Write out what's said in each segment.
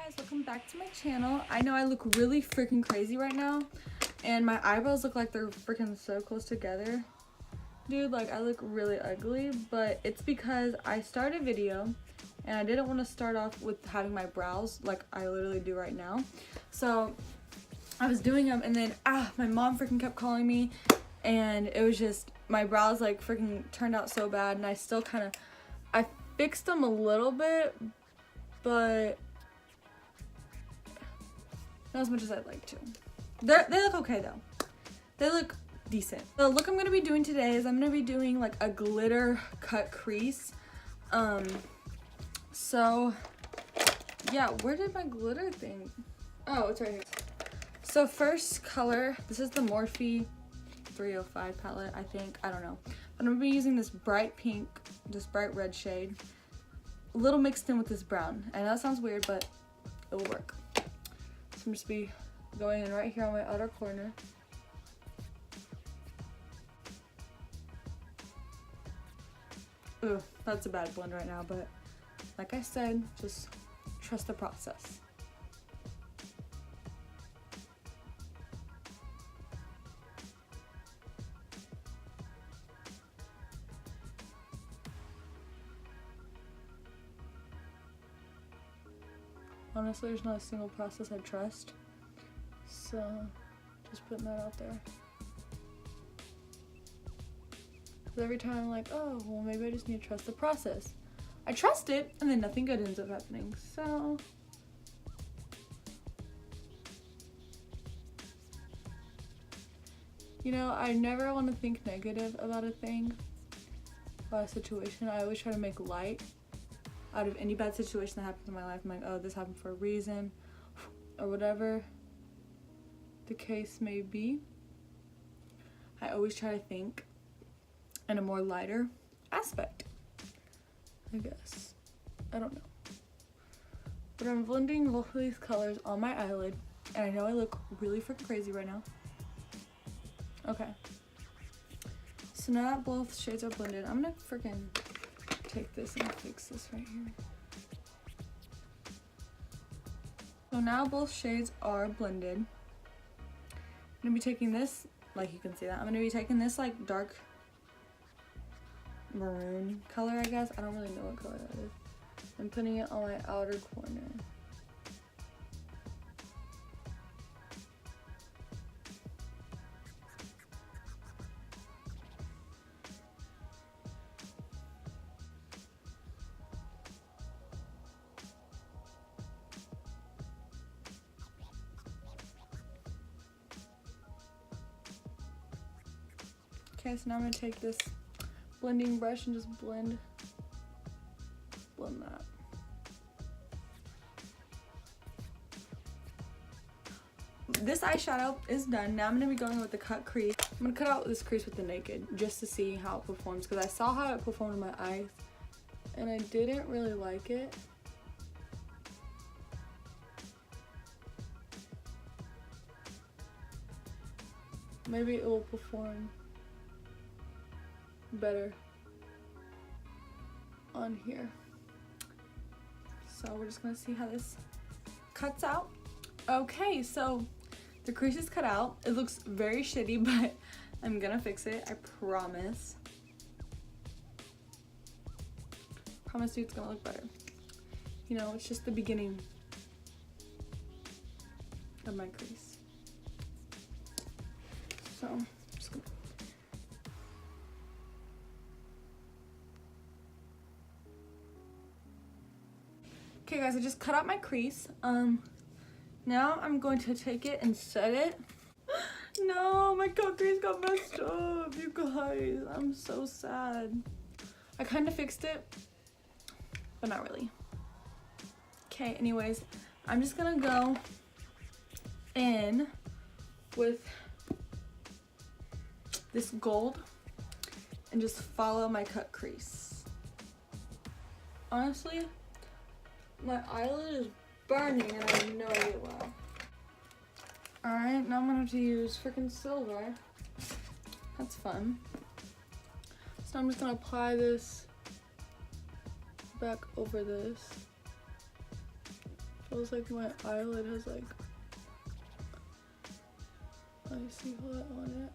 guys, welcome back to my channel. I know I look really freaking crazy right now and my eyebrows look like they're freaking so close together. Dude, like I look really ugly, but it's because I started a video and I didn't want to start off with having my brows like I literally do right now. So I was doing them and then my mom freaking kept calling me and it was just my brows like freaking turned out so bad, and I still I fixed them a little bit, but not as much as I'd like to. They look okay though. They look decent. The look I'm gonna be doing today is I'm gonna be doing like a glitter cut crease. So yeah, where did my glitter thing? Oh, it's right here. So first color, this is the Morphe 305 palette, I think. I don't know. I'm gonna be using this bright pink, this bright red shade, a little mixed in with this brown. I know that sounds weird, but it will work. So I'm just be going in right here on my outer corner. Ooh, that's a bad blend right now, but like I said, just trust the process. Honestly, there's not a single process I trust, so just putting that out there. Because every time I'm like, oh, well maybe I just need to trust the process. I trust it, and then nothing good ends up happening, so. You know, I never want to think negative about a thing, about a situation. I always try to make light out of any bad situation that happens in my life. I'm like, oh, this happened for a reason, or whatever the case may be. I always try to think in a more lighter aspect, I guess. I don't know. But I'm blending both of these colors on my eyelid, and I know I look really freaking crazy right now. Okay. So now that both shades are blended, I'm gonna freaking take this and fix this right here. So now both shades are blended. I'm gonna be taking this, like you can see that, I'm gonna be taking this like dark maroon color, I guess. I don't really know what color that is. I'm putting it on my outer corner. Okay, so now I'm gonna take this blending brush and just blend that. This eyeshadow is done. Now I'm gonna be going with the cut crease. I'm gonna cut out this crease with the Naked just to see how it performs, because I saw how it performed in my eyes and I didn't really like it. Maybe it will perform better on here. So we're just gonna see how this cuts out. Okay, so the crease is cut out. It looks very shitty, but I'm gonna fix it, I promise. Promise you it's gonna look better. You know, it's just the beginning of my crease. So I'm just gonna. Okay guys, I just cut out my crease. Now I'm going to take it and set it. No, my cut crease got messed up, you guys. I'm so sad. I kind of fixed it, but not really. Okay, anyways, I'm just gonna go in with this gold and just follow my cut crease. Honestly, my eyelid is burning and I have no idea why. Alright, now I'm gonna have to use freaking silver. That's fun. So I'm just gonna apply this back over this. feels like my eyelid has like icy hot on it.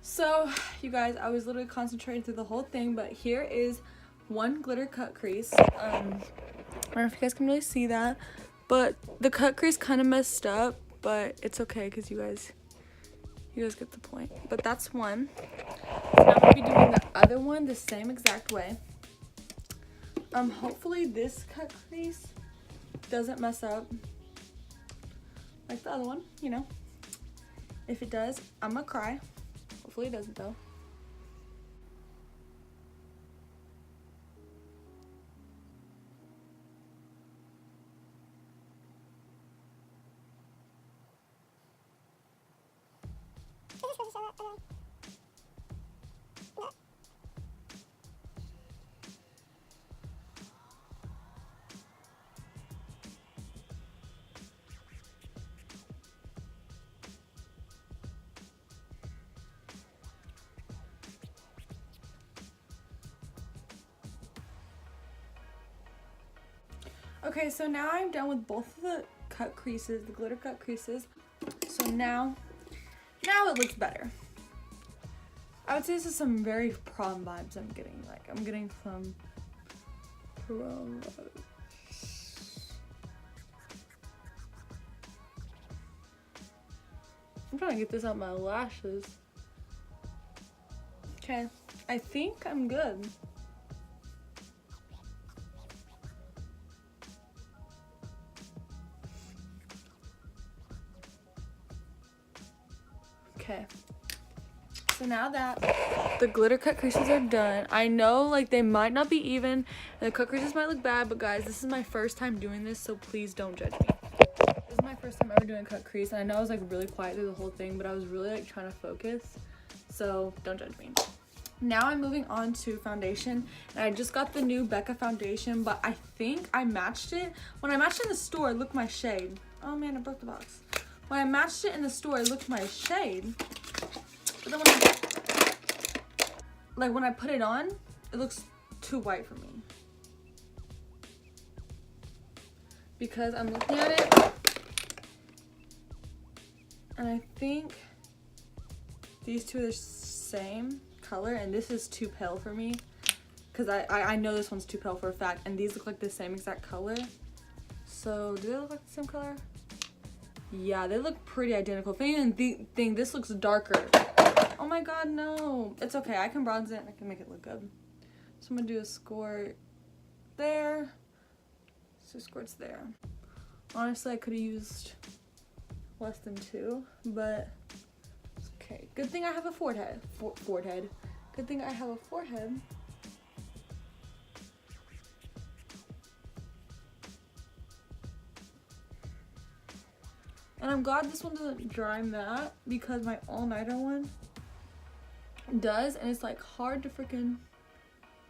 So, you guys, I was literally concentrating through the whole thing, but here is one glitter cut crease. I don't know if you guys can really see that, but the cut crease kind of messed up, but it's okay because you guys get the point. But that's one. So now I'm gonna be doing the other one the same exact way. Hopefully this cut crease doesn't mess up like the other one, you know. If it does, I'm gonna cry. Hopefully it doesn't though. Okay, so now I'm done with both of the cut creases, the glitter cut creases. So now it looks better. I would say this is some very prom vibes I'm getting. Like, I'm getting some prom vibes. I'm trying to get this out my lashes. Okay, I think I'm good. Okay, so now that the glitter cut creases are done, I know like they might not be even and the cut creases might look bad, but guys, this is my first time doing this, so please don't judge me. This is my first time ever doing a cut crease, and I know I was like really quiet through the whole thing, but I was really like trying to focus, so don't judge me. Now I'm moving on to foundation, and I just got the new Becca foundation, but I think I matched it. When I matched it in the store, look my shade. Oh man, I broke the box. When I matched it in the store, it looked my shade. But then when I put it on, it looks too white for me. Because I'm looking at it, and I think these two are the same color, and this is too pale for me. Because I know this one's too pale for a fact, and these look like the same exact color. So, do they look like the same color? Yeah, they look pretty identical. If anything, this looks darker. Oh my god, no. It's okay. I can bronze it and I can make it look good. So I'm going to do a squirt there. 2 squirts there. Honestly, I could have used less than 2, but it's okay. Good thing I have a forehead. Good thing I have a forehead. And I'm glad this one doesn't dry matte, because my all-nighter one does, and it's like hard to freaking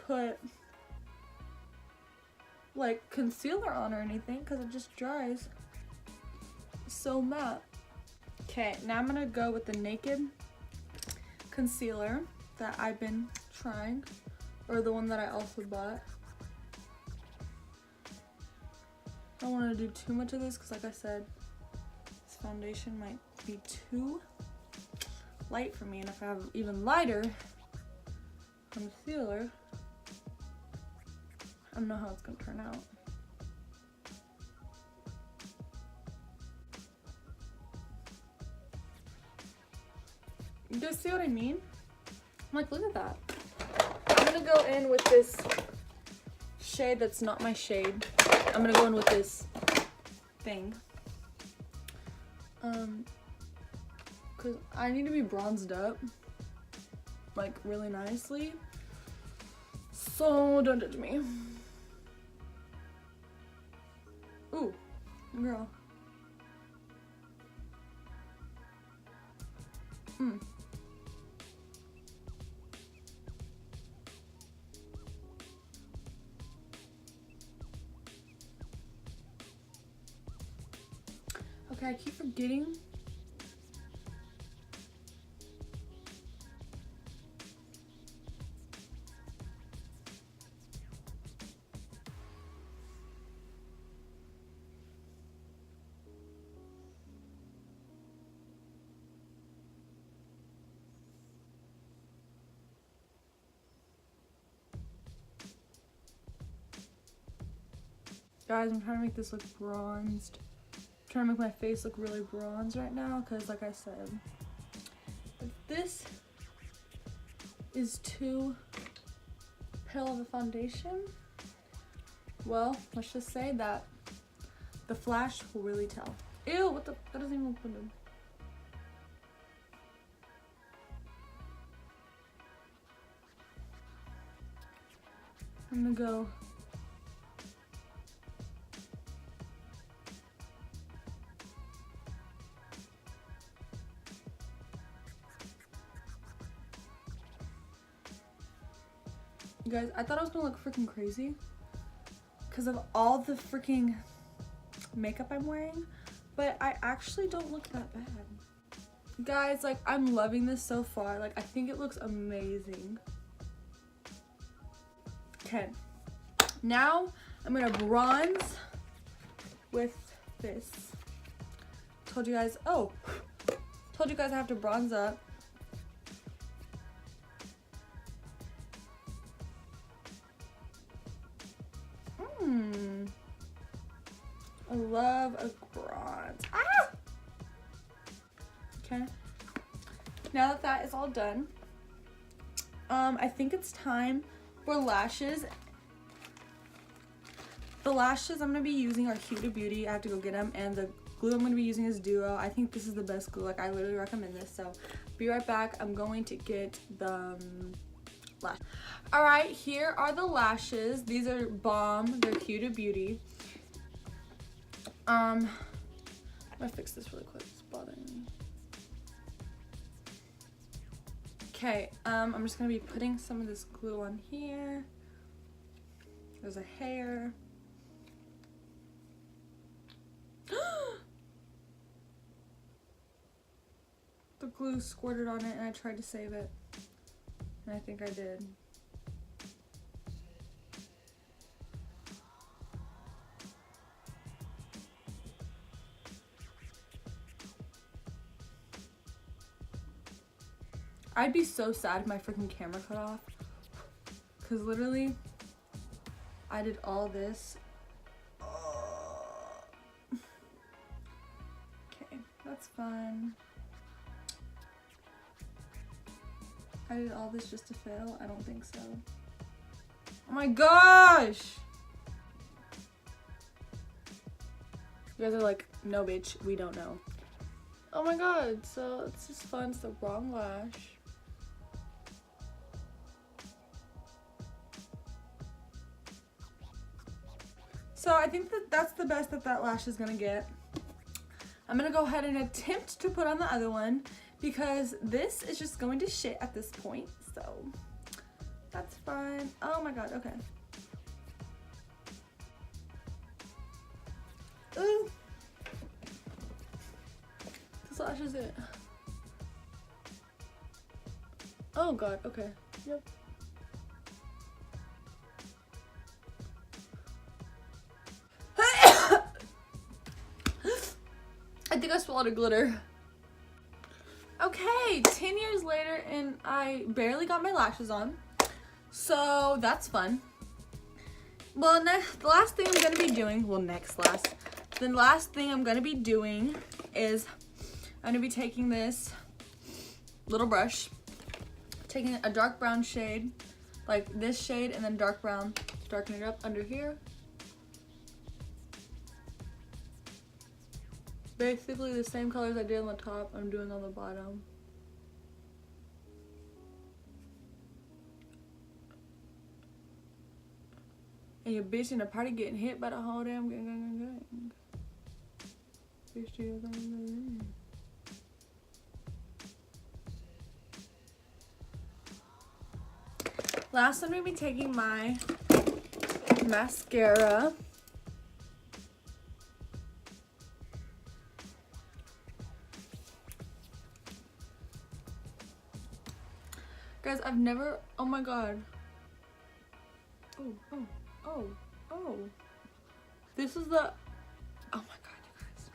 put like concealer on or anything because it just dries so matte. Okay, now I'm gonna go with the Naked concealer that I've been trying, or the one that I also bought. I don't want to do too much of this because, like I said, this foundation might be too light for me, and if I have even lighter concealer, I don't know how it's gonna turn out. You guys see what I mean? I'm like, look at that. I'm gonna go in with this shade that's not my shade. I'm gonna go in with this thing. because I need to be bronzed up, like, really nicely. So don't judge me. Ooh, girl. Okay, I keep forgetting. Guys, I'm trying to make this look bronzed. I'm trying to make my face look really bronzed right now because, like I said, if this is too pale of a foundation, well, let's just say that the flash will really tell. Ew, what the? That doesn't even look good. I'm gonna go. You guys, I thought I was gonna look freaking crazy because of all the freaking makeup I'm wearing, but I actually don't look that bad. Guys, like, I'm loving this so far. Like, I think it looks amazing. Okay, now I'm gonna bronze with this. Told you guys I have to bronze up. I love a bronze. Ah! Okay. Now that that is all done, I think it's time for lashes. The lashes I'm gonna be using are Huda Beauty. I have to go get them, and the glue I'm gonna be using is Duo. I think this is the best glue. Like, I literally recommend this. So, be right back. I'm going to get the lash. All right, here are the lashes. These are bomb. They're Huda Beauty. I'm gonna fix this really quick. It's bothering me. Okay, I'm just gonna be putting some of this glue on here. There's a hair. The glue squirted on it and I tried to save it. And I think I did. I'd be so sad if my freaking camera cut off. Cause literally, I did all this. Okay, that's fine. I did all this just to fail? I don't think so. Oh my gosh! You guys are like, no bitch, we don't know. Oh my god, so it's just fun, it's the wrong lash. So I think that that's the best that that lash is gonna get. I'm gonna go ahead and attempt to put on the other one because this is just going to shit at this point, so that's fine. Oh my god, okay. Ooh. This lash is it. Oh god, okay. Yep. I think I swallowed a glitter. Okay, 10 years later and I barely got my lashes on. So that's fun. Well, the last thing I'm gonna be doing, the last thing I'm gonna be doing is I'm gonna be taking this little brush, taking a dark brown shade, like this shade, and then dark brown, darken it up under here. Basically the same colors I did on the top, I'm doing on the bottom. And your bitch in the party getting hit by the whole damn gang. Bitch, you last, I'm going to be taking my mascara. Guys, I've never, oh my god. Oh. This is the, oh my god, you guys.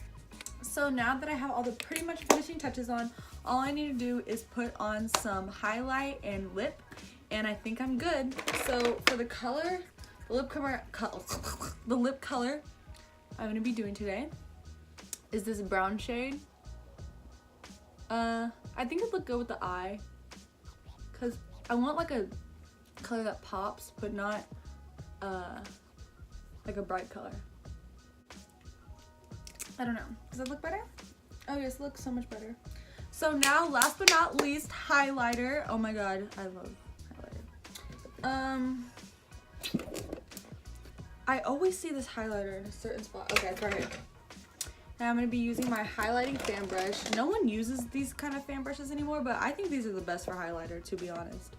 So now that I have all the pretty much finishing touches on, all I need to do is put on some highlight and lip, and I think I'm good. So for the color, the lip color I'm gonna be doing today is this brown shade. I think it'd look good with the eye, cause I want like a color that pops, but not like a bright color. I don't know. Does that look better? Oh yes, it looks so much better. So now, last but not least, highlighter. Oh my god, I love highlighter. I always see this highlighter in a certain spot. Okay, it's right here. Now I'm going to be using my highlighting fan brush. No one uses these kind of fan brushes anymore, but I think these are the best for highlighter, to be honest.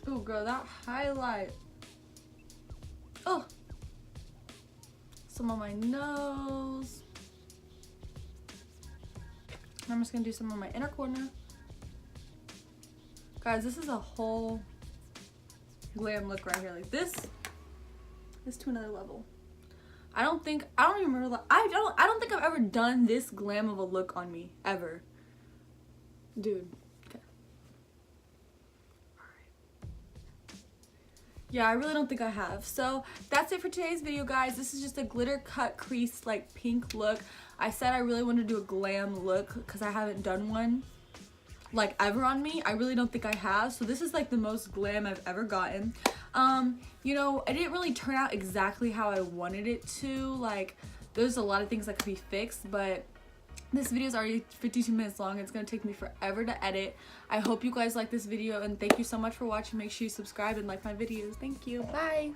Oh girl, that highlight. Oh, some on my nose. I'm just gonna do some on my inner corner. Guys, this is a whole glam look right here. Like this to another level. I don't even remember. I don't think I've ever done this glam of a look on me ever, dude. Yeah, I really don't think I have. So that's it for today's video, guys. This is just a glitter cut crease like pink look. I said I really wanted to do a glam look because I haven't done one like ever on me. I really don't think I have. So this is like the most glam I've ever gotten. You know, it didn't really turn out exactly how I wanted it to. Like, there's a lot of things that could be fixed, but this video is already 52 minutes long. It's going to take me forever to edit. I hope you guys like this video, and thank you so much for watching. Make sure you subscribe and like my videos. Thank you. Bye.